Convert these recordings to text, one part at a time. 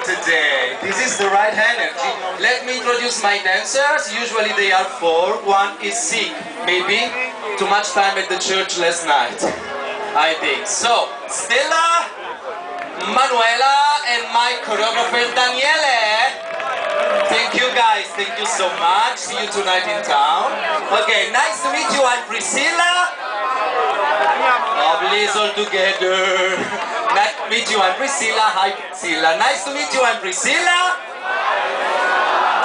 today. This is the right energy. Let me introduce my dancers. Usually they are four. One is sick. Maybe too much time at the church last night, I think. So, Stella, Manuela, and my choreographer Daniele. Thank you guys, thank you so much. See you tonight in town. Okay, nice to meet you. I'm Priscilla. Oh, please, all together. Nice to meet you. I'm Priscilla. Hi, Priscilla. Nice to meet you. I'm Priscilla.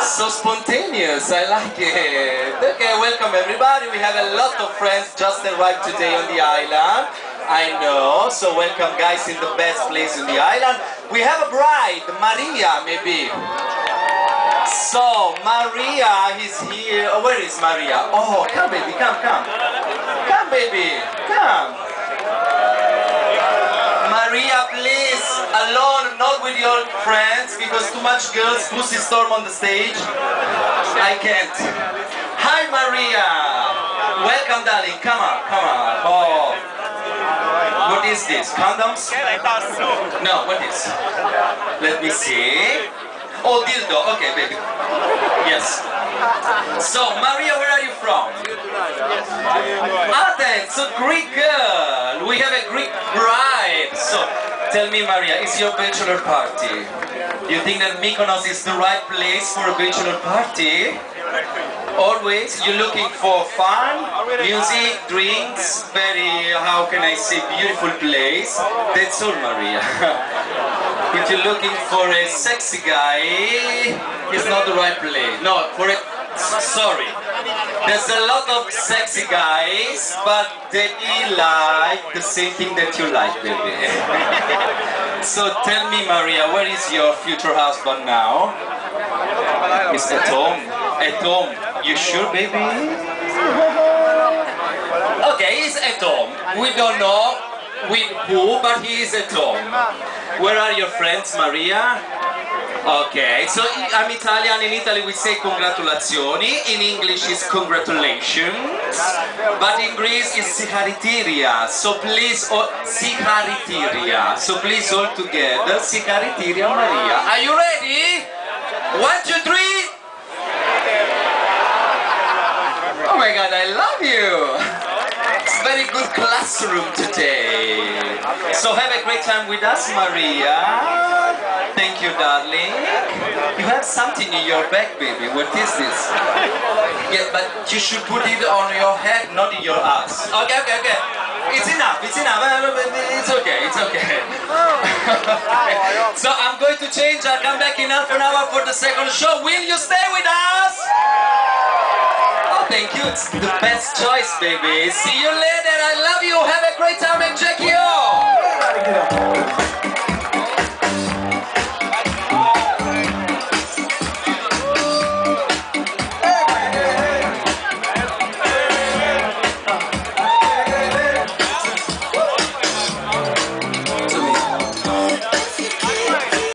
So spontaneous. I like it. Okay, welcome everybody. We have a lot of friends just arrived today on the island. I know. So welcome, guys, in the best place on the island. We have a bride, Maria, maybe. So Maria is here. Oh, where is Maria? Oh, come, baby. Come, come. Come, baby. Come. Maria, please, alone, not with your friends, because too much girls, Pussy Storm on the stage. I can't. Hi, Maria. Welcome, darling. Come on, come on. Oh. What is this? Condoms? No, what is? Let me see. Oh, dildo. Okay, baby. Yes. So, Maria, where are you from? Athens, a Greek girl. We have a Greek bride. So, tell me, Maria, is your bachelor party? You think that Mykonos is the right place for a bachelor party? Always, you're looking for fun, music, drinks, very, how can I say, beautiful place. That's all, Maria. If you're looking for a sexy guy, it's not the right place. No, for a, sorry. There's a lot of sexy guys, but they like the same thing that you like, baby. So tell me, Maria, where is your future husband now? He's at home. At home. You sure, baby? Okay, he's at home. We don't know with who, but he is at home. Where are your friends, Maria? Okay, so I'm Italian. In Italy we say congratulazioni. In English is congratulations. But in Greece it's sikaritiria. So please, sikaritiria. So please all together, sikaritiria, Maria. Are you ready? 1, 2, 3. Oh my God, I love you. It's a very good classroom today. So have a great time with us, Maria. Thank you, darling. You have something in your bag, baby. What is this? Yeah, but you should put it on your head, not in your ass. Okay, okay, okay. It's enough, it's enough. It's okay, it's okay. So I'm going to change. I'll come back in half an hour for the second show. Will you stay with us? Oh, thank you. It's the best choice, baby. See you later. I love you. Have a great time and check you.